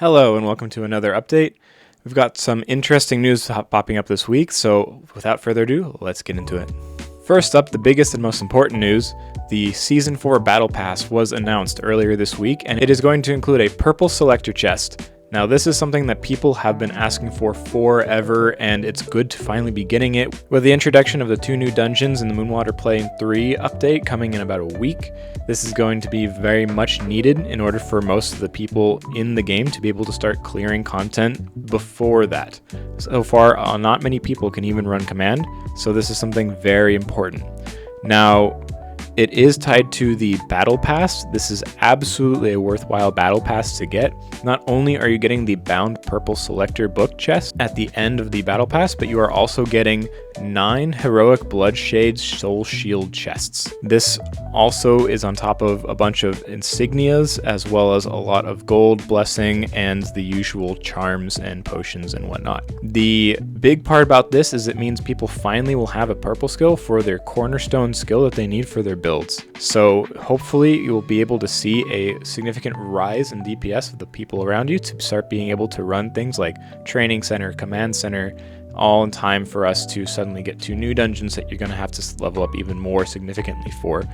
Hello and welcome to another update. We've got some interesting news popping up this week, so without further ado, let's get into it. First up, the biggest and most important news, the Season 4 Battle Pass was announced earlier this week, and it is going to include a purple Selector chest. Now this is something that people have been asking for forever, and it's good to finally be getting it. With the introduction of the 2 new dungeons in the Moonwater Plane 3 update coming in about a week, this is going to be very much needed in order for most of the people in the game to be able to start clearing content before that. So far, not many people can even run command, so this is something very important. Now, it is tied to the Battle Pass. This is absolutely a worthwhile Battle Pass to get. Not only are you getting the bound purple Selector book chest at the end of the Battle Pass, but you are also getting 9 heroic Bloodshade Soul Shield chests. This also is on top of a bunch of insignias, as well as a lot of gold, blessing, and the usual charms and potions and whatnot. The big part about this is it means people finally will have a purple skill for their cornerstone skill that they need for their builds. So hopefully you will be able to see a significant rise in DPS of the people around you to start being able to run things like Training Center, Command Center, all in time for us to suddenly get 2 new dungeons that you're going to have to level up even more significantly for.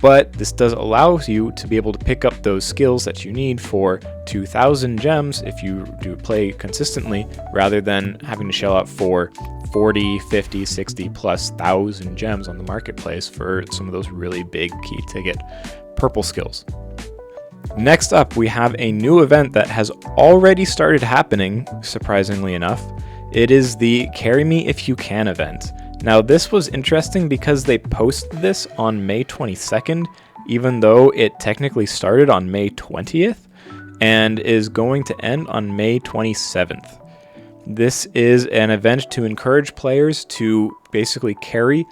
But this does allow you to be able to pick up those skills that you need for 2,000 gems if you do play consistently, rather than having to shell out for 40, 50, 60 plus thousand gems on the marketplace for some of those really big key ticket purple skills. Next up, we have a new event that has already started happening, surprisingly enough. It is the Carry Me If You Can event. Now this was interesting because they posted this on May 22nd, even though it technically started on May 20th and is going to end on May 27th. This is an event to encourage players to basically carry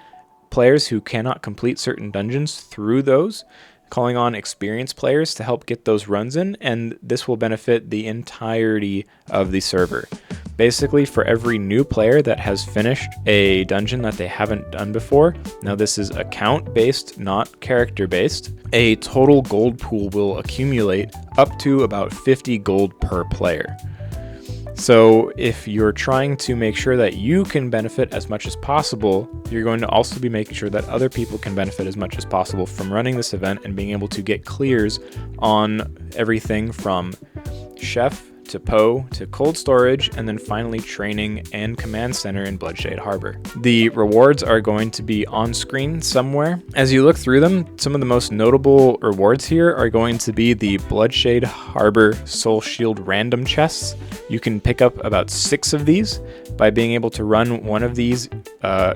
players who cannot complete certain dungeons through those, calling on experienced players to help get those runs in, and this will benefit the entirety of the server. Basically, for every new player that has finished a dungeon that they haven't done before, now this is account-based, not character-based, a total gold pool will accumulate up to about 50 gold per player. So if you're trying to make sure that you can benefit as much as possible, you're going to also be making sure that other people can benefit as much as possible from running this event and being able to get clears on everything from Chef to Poe to Cold Storage, and then finally Training and Command Center in Bloodshade Harbor. The rewards are going to be on screen somewhere. As you look through them, some of the most notable rewards here are going to be the Bloodshade Harbor Soul Shield random chests. You can pick up about 6 of these by being able to run one of these,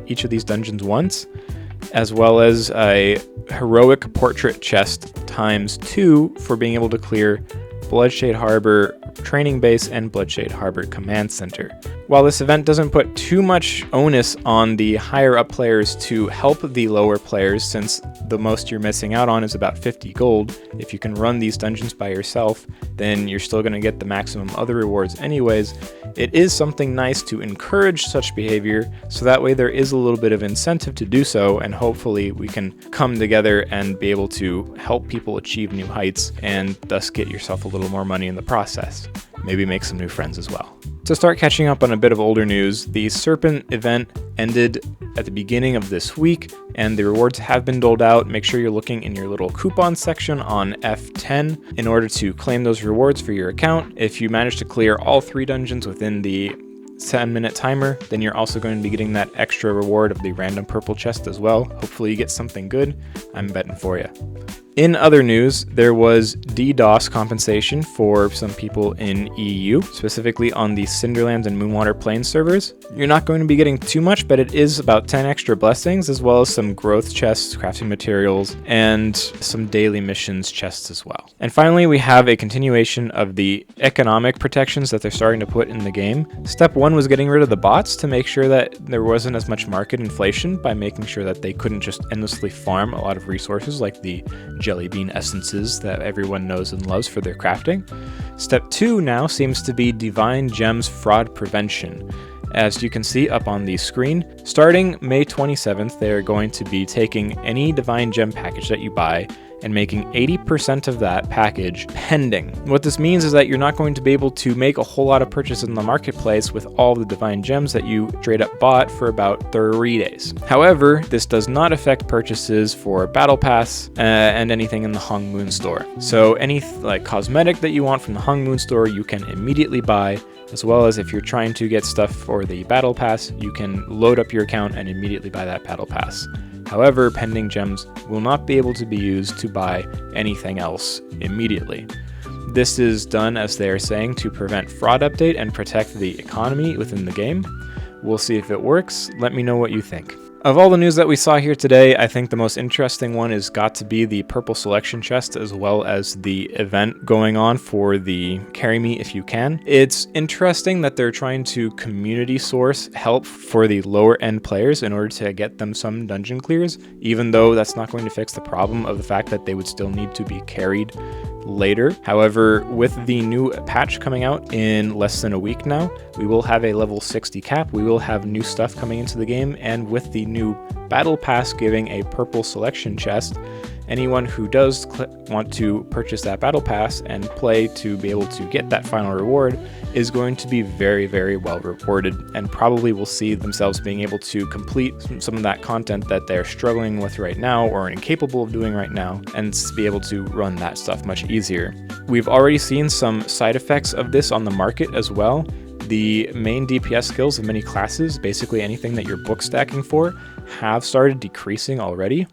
each of these dungeons once, as well as a heroic portrait chest ×2 for being able to clear Bloodshade Harbor Training Base and Bloodshade Harbor Command Center. While this event doesn't put too much onus on the higher up players to help the lower players, since the most you're missing out on is about 50 gold, if you can run these dungeons by yourself, then you're still going to get the maximum other rewards anyways. It is something nice to encourage such behavior, so that way there is a little bit of incentive to do so, and hopefully we can come together and be able to help people achieve new heights and thus get yourself a little more money in the process. Maybe make some new friends as well. To start catching up on a bit of older news, the Serpent event ended at the beginning of this week, and the rewards have been doled out. Make sure you're looking in your little coupon section on F10 in order to claim those rewards for your account. If you manage to clear all 3 dungeons within the 10-minute timer, then you're also going to be getting that extra reward of the random purple chest as well. Hopefully you get something good. I'm betting for you. In other news, there was DDoS compensation for some people in EU, specifically on the Cinderlands and Moonwater Plane servers. You're not going to be getting too much, but it is about 10 extra blessings, as well as some growth chests, crafting materials, and some daily missions chests as well. And finally, we have a continuation of the economic protections that they're starting to put in the game. Step 1 was getting rid of the bots to make sure that there wasn't as much market inflation by making sure that they couldn't just endlessly farm a lot of resources like the jelly bean essences that everyone knows and loves for their crafting. Step 2 now seems to be Divine Gems fraud prevention. As you can see up on the screen, starting May 27th, they are going to be taking any Divine Gem package that you buy and making 80% of that package pending. What this means is that you're not going to be able to make a whole lot of purchases in the marketplace with all the divine gems that you straight up bought for about 3 days. However, this does not affect purchases for Battle Pass and anything in the Hung Moon store. So any like cosmetic that you want from the Hung Moon store, you can immediately buy, as well as if you're trying to get stuff for the Battle Pass, you can load up your account and immediately buy that Battle Pass. However, pending gems will not be able to be used to buy anything else immediately. This is done, as they are saying, to prevent fraud update and protect the economy within the game. We'll see if it works. Let me know what you think. Of all the news that we saw here today, I think the most interesting one has got to be the purple selection chest, as well as the event going on for the Carry Me If You Can. It's interesting that they're trying to community source help for the lower end players in order to get them some dungeon clears, even though that's not going to fix the problem of the fact that they would still need to be carried later. However, with the new patch coming out in less than a week now, we will have a level 60 cap, we will have new stuff coming into the game, and with the new Battle Pass giving a purple selection chest, anyone who does want to purchase that Battle Pass and play to be able to get that final reward is going to be very, very well rewarded, and probably will see themselves being able to complete some of that content that they're struggling with right now or incapable of doing right now, and be able to run that stuff much easier. We've already seen some side effects of this on the market as well. The main DPS skills of many classes, basically anything that you're book stacking for, have started decreasing already.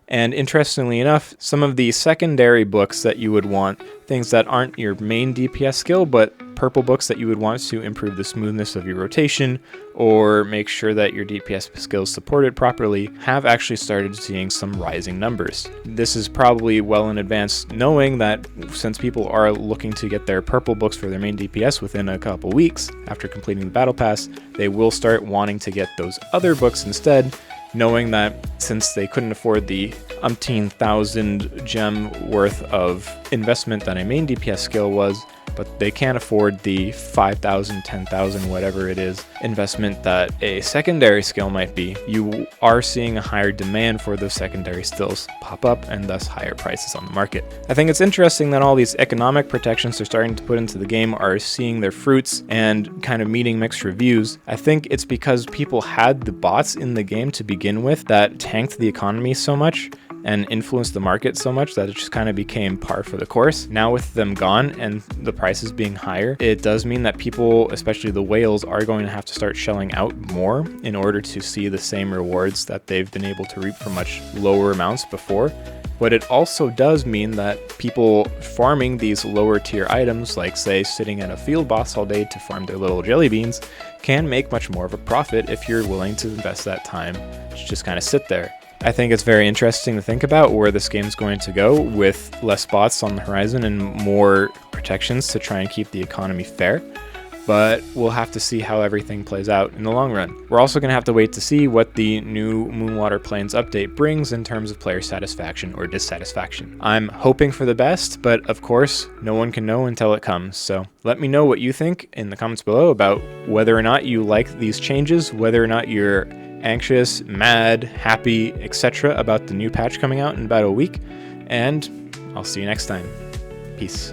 And interestingly enough, some of the secondary books that you would want, things that aren't your main DPS skill, but purple books that you would want to improve the smoothness of your rotation or make sure that your DPS skills support it properly, have actually started seeing some rising numbers. This is probably well in advance, knowing that since people are looking to get their purple books for their main DPS within a couple weeks after completing the Battle Pass, they will start wanting to get those other books instead, knowing that since they couldn't afford the umpteen thousand gem worth of investment that a main DPS skill was, but they can't afford the 5,000, 10,000, whatever it is, investment that a secondary skill might be, you are seeing a higher demand for those secondary skills pop up, and thus higher prices on the market. I think it's interesting that all these economic protections they're starting to put into the game are seeing their fruits and kind of meeting mixed reviews. I think it's because people had the bots in the game to begin with that tanked the economy so much and influenced the market so much that it just kind of became par for the course. Now with them gone and the prices being higher, it does mean that people, especially the whales, are going to have to start shelling out more in order to see the same rewards that they've been able to reap for much lower amounts before. But it also does mean that people farming these lower tier items, like say sitting at a field boss all day to farm their little jelly beans, can make much more of a profit if you're willing to invest that time to just kind of sit there. I think it's very interesting to think about where this game's going to go with less bots on the horizon and more protections to try and keep the economy fair. But we'll have to see how everything plays out in the long run. We're also going to have to wait to see what the new Moonwater Plains update brings in terms of player satisfaction or dissatisfaction. I'm hoping for the best, but of course, no one can know until it comes. So let me know what you think in the comments below about whether or not you like these changes, whether or not you're anxious, mad, happy, etc. about the new patch coming out in about a week, and I'll see you next time. Peace.